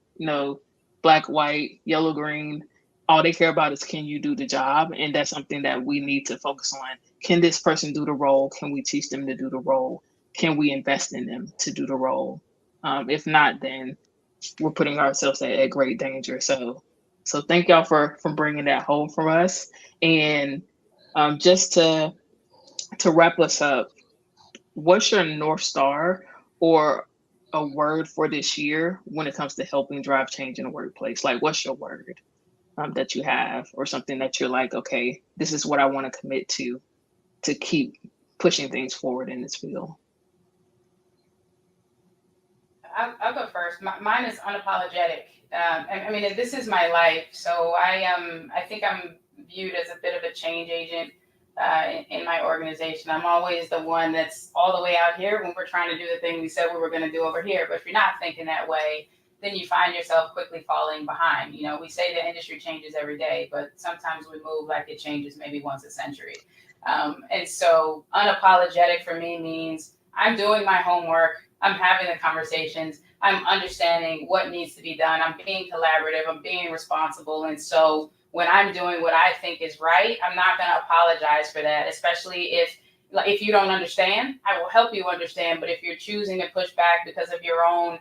black, white, yellow, green. All they care about is, can you do the job? And that's something that we need to focus on. Can this person do the role? Can we teach them to do the role? Can we invest in them to do the role? If not, then we're putting ourselves at great danger. So thank y'all for bringing that home for us. And just to wrap us up, what's your North Star or a word for this year when it comes to helping drive change in the workplace? What's your word that you have, or something that you're like, okay, this is what I want to commit to keep pushing things forward in this field? I'll go first. Mine is unapologetic. I mean, this is my life, so I think I'm viewed as a bit of a change agent in my organization. I'm always the one that's all the way out here when we're trying to do the thing we said we were going to do over here. But if you're not thinking that way, then you find yourself quickly falling behind. We say the industry changes every day, but sometimes we move like it changes maybe once a century. And so unapologetic for me means I'm doing my homework. I'm having the conversations. I'm understanding what needs to be done. I'm being collaborative. I'm being responsible. And so when I'm doing what I think is right, I'm not going to apologize for that, especially if like, if you don't understand, I will help you understand. But if you're choosing to push back because of your own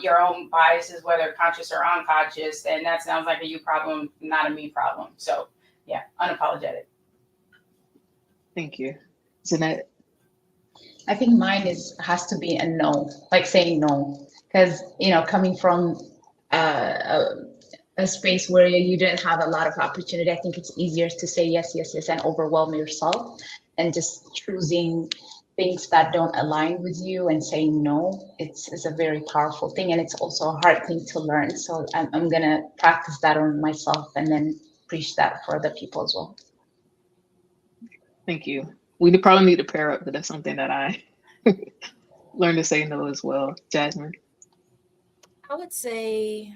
your own biases, whether conscious or unconscious, then that sounds like a you problem, not a me problem. So yeah, unapologetic. Thank you. Zinet? I think mine has to be a no, like saying no, because coming from a space where you didn't have a lot of opportunity, I think it's easier to say yes, yes, yes, and overwhelm yourself, and just choosing things that don't align with you and saying no. It's a very powerful thing, and it's also a hard thing to learn. So I'm gonna practice that on myself and then preach that for other people as well. Thank you. We probably need to pair up, but that's something that I learned to say no as well. Jasmine? I would say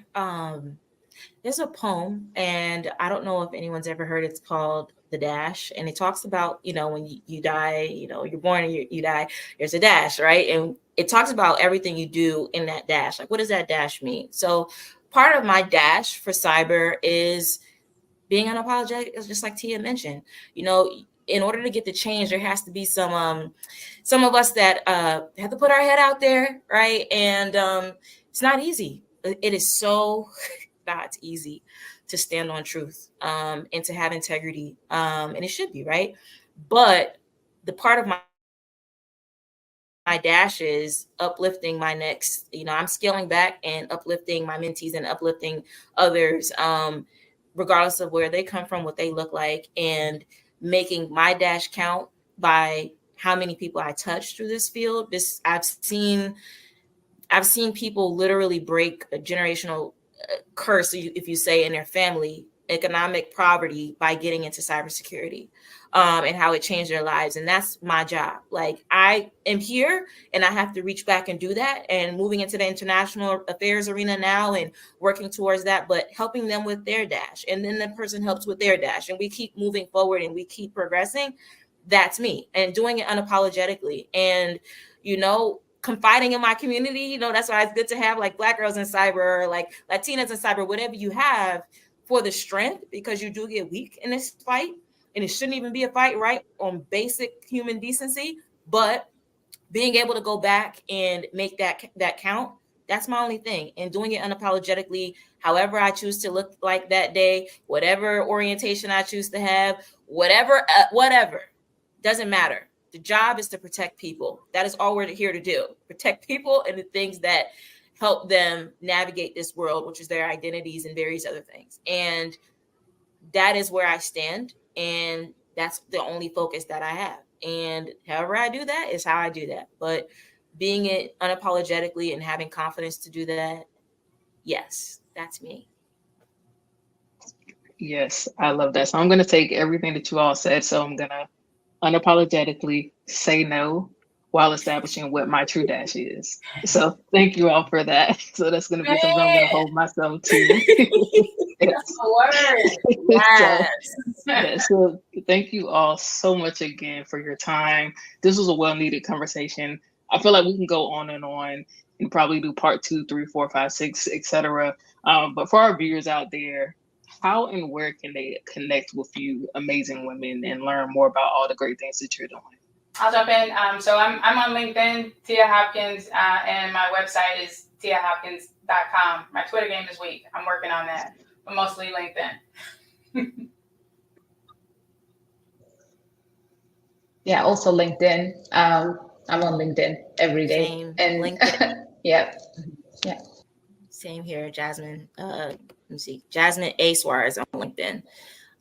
there's a poem, and I don't know if anyone's ever heard. It's called The Dash, and it talks about, when you die, you're born and you die, there's a dash, right? And it talks about everything you do in that dash. Like, what does that dash mean? So part of my dash for cyber is being unapologetic, just like Tia mentioned. In order to get the change, there has to be some of us that have to put our head out there, right? And it's not easy. It is so not easy to stand on truth and to have integrity, and it should be, right? But the part of my dash is uplifting my next, I'm scaling back and uplifting my mentees and uplifting others, regardless of where they come from, what they look like, and making my dash count by how many people I touch through this field. I've seen people literally break a generational curse, if you say, in their family, economic poverty, by getting into cybersecurity, and how it changed their lives. And that's my job. Like, I am here and I have to reach back and do that, and moving into the international affairs arena now and working towards that, but helping them with their dash. And then the person helps with their dash, and we keep moving forward and we keep progressing. That's me, and doing it unapologetically. And, confiding in my community, that's why it's good to have like Black girls in cyber, or like Latinas in cyber, whatever you have, for the strength, because you do get weak in this fight, and it shouldn't even be a fight, right, on basic human decency. But being able to go back and make that count, that's my only thing. And doing it unapologetically, however I choose to look like that day, whatever orientation I choose to have, whatever, doesn't matter. The job is to protect people. That is all we're here to do. Protect people and the things that help them navigate this world, which is their identities and various other things. And that is where I stand. And that's the only focus that I have. And however I do that is how I do that. But being it unapologetically and having confidence to do that, yes, that's me. Yes, I love that. So I'm going to take everything that you all said. So I'm going to unapologetically say no while establishing what my true dash is. So thank you all for that. So that's going to be something I'm going to hold myself to. That's the word. Yes. So thank you all so much again for your time. This was a well-needed conversation. I feel like we can go on and probably do part 2, 3, 4, 5, 6, etc. But for our viewers out there, how and where can they connect with you, amazing women, and learn more about all the great things that you're doing? I'll jump in. So I'm on LinkedIn, Tia Hopkins, and my website is tiahopkins.com. My Twitter game is weak. I'm working on that, but mostly LinkedIn. Yeah, also LinkedIn. I'm on LinkedIn every day. Same. And LinkedIn. yeah. Same here, Jasmine. Let me see, Jasmine A. Suarez on LinkedIn.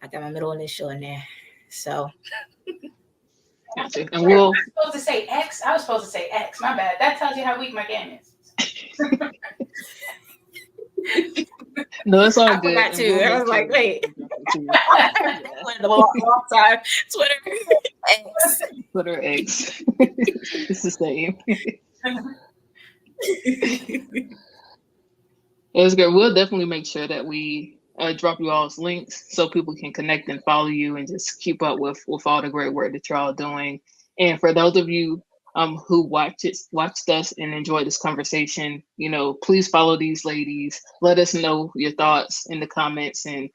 I got my middle initial in there. So. Gotcha. And I was supposed to say X. I was supposed to say X. My bad. That tells you how weak my game is. No, it's all I good. forgot too. I was like, wait. The wrong time. Twitter X. It's the same. It's good. We'll definitely make sure that we drop you all's links so people can connect and follow you and just keep up with all the great work that you're all doing. And for those of you who watched us and enjoyed this conversation, please follow these ladies. Let us know your thoughts in the comments, and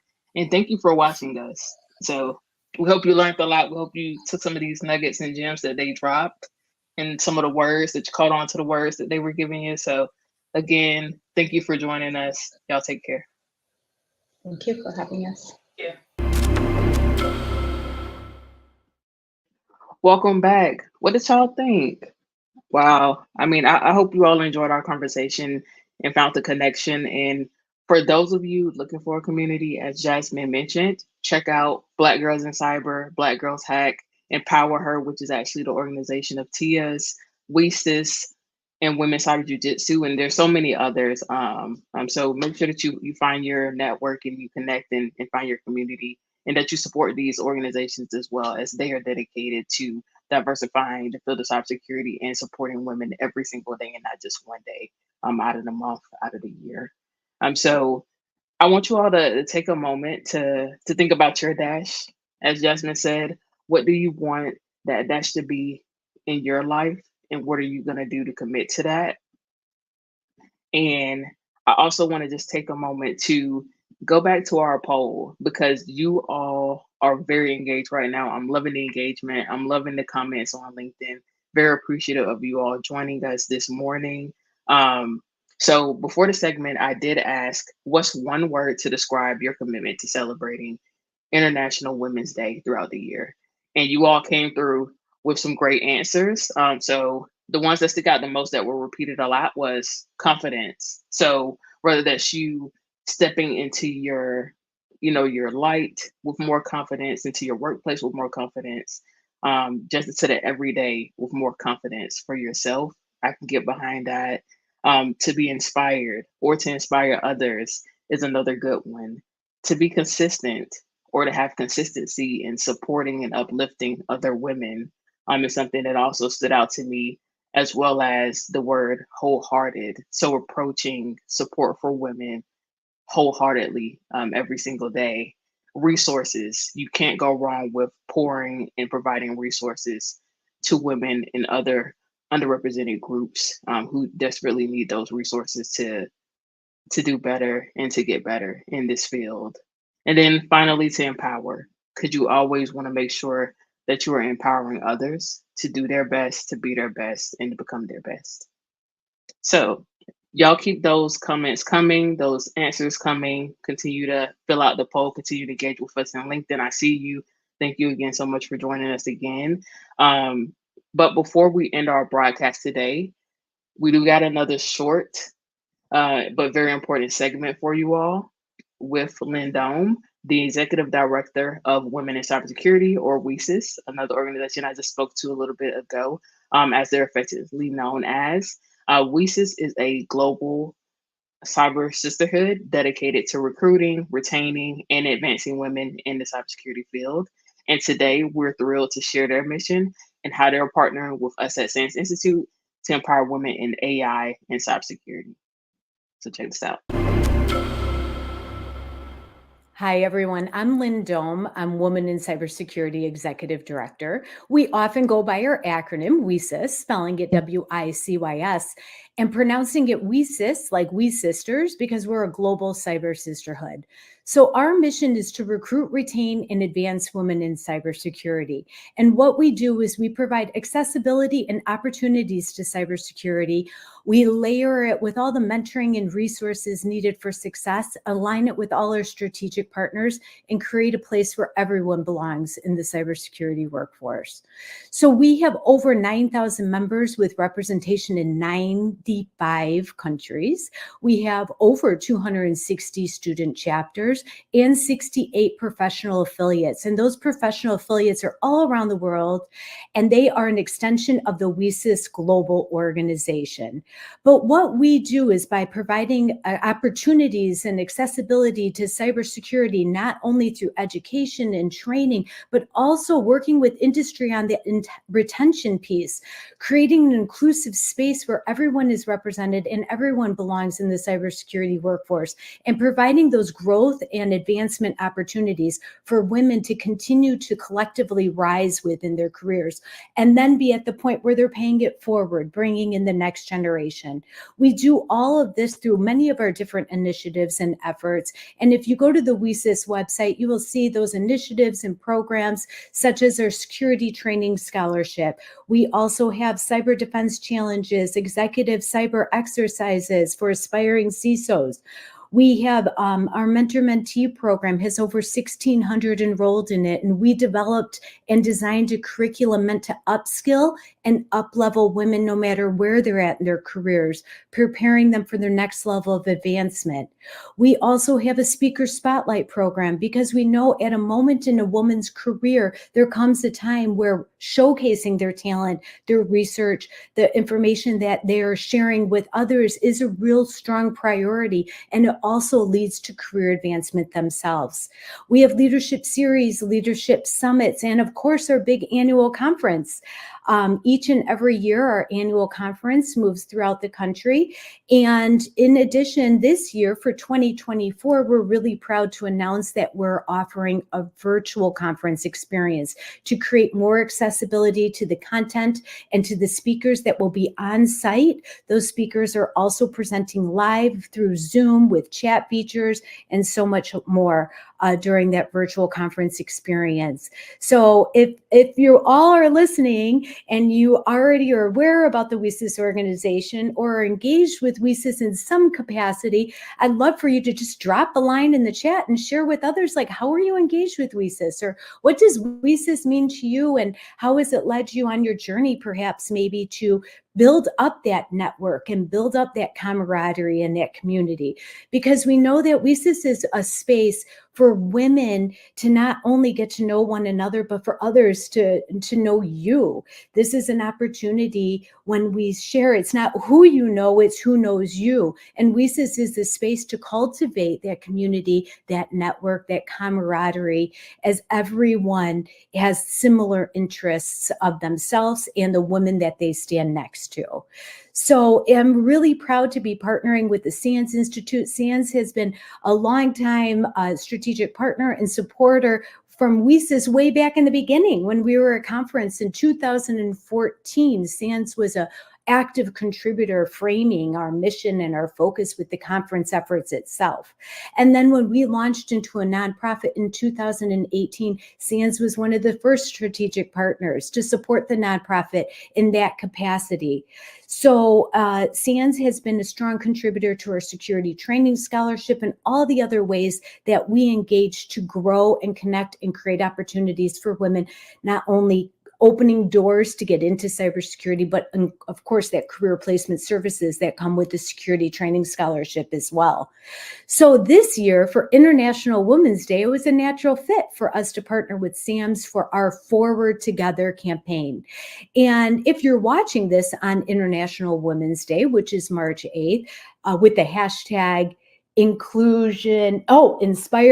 thank you for watching us. So We hope you learned a lot. We hope you took some of these nuggets and gems that they dropped and some of the words that you caught on to the words that they were giving you. So again, thank you for joining us. Y'all take care. Thank you for having us. Yeah. Welcome back. What did y'all think? Wow. I mean, I hope you all enjoyed our conversation and found the connection. And for those of you looking for a community, as Jasmine mentioned, check out Black Girls in Cyber, Black Girls Hack, Empower Her, which is actually the organization of TIA's, WiCyS, and Women's Cyber Jiu-Jitsu. And there's so many others. So make sure that you find your network and you connect and find your community, and that you support these organizations as well, as they are dedicated to diversifying the field of cybersecurity and supporting women every single day and not just one day out of the month, out of the year. So I want you all to take a moment to think about your dash. As Jasmine said, what do you want that dash to be in your life, and what are you going to do to commit to that? And I also want to just take a moment to go back to our poll, because you all are very engaged right now. I'm loving the engagement. I'm loving the comments on LinkedIn. Very appreciative of you all joining us this morning. So before the segment, I did ask, what's one word to describe your commitment to celebrating International Women's Day throughout the year? And you all came through with some great answers. So the ones that stick out the most that were repeated a lot was confidence. So whether that's you stepping into your light with more confidence, into your workplace with more confidence, just into the everyday with more confidence for yourself, I can get behind that. To be inspired or to inspire others is another good one. To be consistent or to have consistency in supporting and uplifting other women is something that also stood out to me, as well as the word wholehearted. So approaching support for women wholeheartedly every single day. Resources. You can't go wrong with pouring and providing resources to women and other underrepresented groups who desperately need those resources to do better and to get better in this field. And then finally, to empower, because you always want to make sure that you are empowering others to do their best, to be their best, and to become their best. So y'all keep those comments coming, those answers coming. Continue to fill out the poll, continue to engage with us on LinkedIn. I see you. Thank you again so much for joining us again. But before we end our broadcast today, we do got another short but very important segment for you all with Lynn Dome, the Executive Director of Women in Cybersecurity, or WiCyS, another organization I just spoke to a little bit ago, as they're effectively known as. WiCyS is a global cyber sisterhood dedicated to recruiting, retaining, and advancing women in the cybersecurity field. And today, we're thrilled to share their mission and how they're partnering with us at SANS Institute to empower women in AI and cybersecurity. So check this out. Hi, everyone. I'm Lynn Dome. I'm Woman in Cybersecurity Executive Director. We often go by our acronym, WiCyS, spelling it WiCYS, and pronouncing it WiCyS, like we sisters, because we're a global cyber sisterhood. So our mission is to recruit, retain, and advance women in cybersecurity. And what we do is we provide accessibility and opportunities to cybersecurity. We layer it with all the mentoring and resources needed for success, align it with all our strategic partners, and create a place where everyone belongs in the cybersecurity workforce. So we have over 9,000 members with representation in 95 countries. We have over 260 student chapters and 68 professional affiliates. And those professional affiliates are all around the world, and they are an extension of the WiCyS global organization. But what we do is by providing opportunities and accessibility to cybersecurity, not only through education and training, but also working with industry on the retention piece, creating an inclusive space where everyone is represented and everyone belongs in the cybersecurity workforce, and providing those growth and advancement opportunities for women to continue to collectively rise within their careers and then be at the point where they're paying it forward, bringing in the next generation. We do all of this through many of our different initiatives and efforts. And if you go to the WiCyS website, you will see those initiatives and programs such as our security training scholarship. We also have cyber defense challenges, executive cyber exercises for aspiring CISOs. We have our mentor-mentee program has over 1,600 enrolled in it, and we developed and designed a curriculum meant to upskill and up-level women no matter where they're at in their careers, preparing them for their next level of advancement. We also have a speaker spotlight program because we know at a moment in a woman's career, there comes a time where showcasing their talent, their research, the information that they are sharing with others is a real strong priority, and it also leads to career advancement themselves. We have leadership series, leadership summits, and of course our big annual conference. Each and every year, our annual conference moves throughout the country. And in addition, this year for 2024, we're really proud to announce that we're offering a virtual conference experience to create more accessibility to the content and to the speakers that will be on site. Those speakers are also presenting live through Zoom with chat features and so much more during that virtual conference experience. So if you all are listening and you already are aware about the WiCyS organization or are engaged with WiCyS in some capacity, I'd love for you to just drop a line in the chat and share with others, like, how are you engaged with WiCyS, or what does WiCyS mean to you, and how has it led you on your journey, perhaps maybe to build up that network and build up that camaraderie and that community, because we know that WiCyS is a space for women to not only get to know one another, but for others to know you. This is an opportunity when we share. It's not who you know, it's who knows you. And WiCyS is the space to cultivate that community, that network, that camaraderie, as everyone has similar interests of themselves and the women that they stand next to. So I'm really proud to be partnering with the SANS Institute. SANS has been a long time strategic partner and supporter from WiCyS way back in the beginning when we were at a conference in 2014. SANS was a active contributor framing our mission and our focus with the conference efforts itself. And then when we launched into a nonprofit in 2018, SANS was one of the first strategic partners to support the nonprofit in that capacity. So SANS has been a strong contributor to our security training scholarship and all the other ways that we engage to grow and connect and create opportunities for women, not only opening doors to get into cybersecurity, but of course that career placement services that come with the security training scholarship as well. So this year for International Women's Day, it was a natural fit for us to partner with SAMS for our Forward Together campaign. And if you're watching this on International Women's Day, which is March 8th, with the hashtag Inspire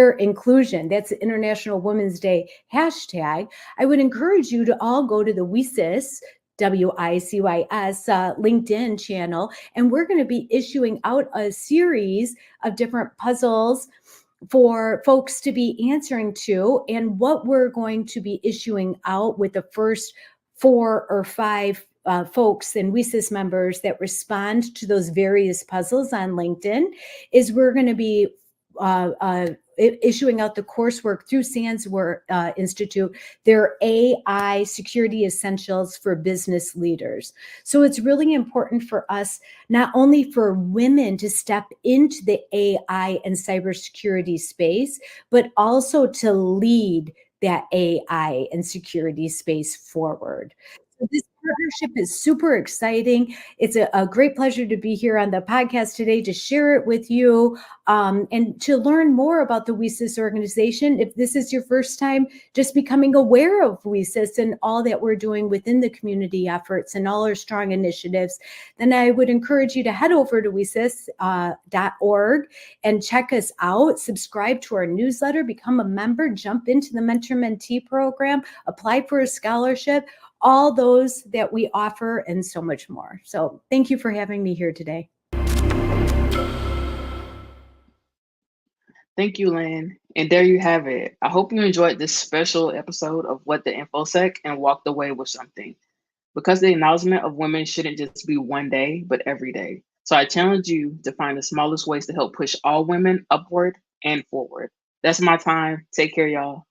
Inclusion. That's the International Women's Day hashtag. I would encourage you to all go to the WiCyS, WiCyS LinkedIn channel, and we're going to be issuing out a series of different puzzles for folks to be answering to. And what we're going to be issuing out with the first 4 or 5 folks and WiCyS members that respond to those various puzzles on LinkedIn is we're going to be issuing out the coursework through SANS Institute, their AI Security Essentials for Business Leaders. So it's really important for us, not only for women to step into the AI and cybersecurity space, but also to lead that AI and security space forward. So this partnership is super exciting. It's a great pleasure to be here on the podcast today to share it with you and to learn more about the WiCyS organization. If this is your first time just becoming aware of WiCyS and all that we're doing within the community efforts and all our strong initiatives, then I would encourage you to head over to WiCyS.org and check us out, subscribe to our newsletter, become a member, jump into the mentor-mentee program, apply for a scholarship, all those that we offer, and so much more. So thank you for having me here today. Thank you, Lynn. And there you have it. I hope you enjoyed this special episode of What the InfoSec and walked away with something. Because the acknowledgement of women shouldn't just be one day, but every day. So I challenge you to find the smallest ways to help push all women upward and forward. That's my time. Take care, y'all.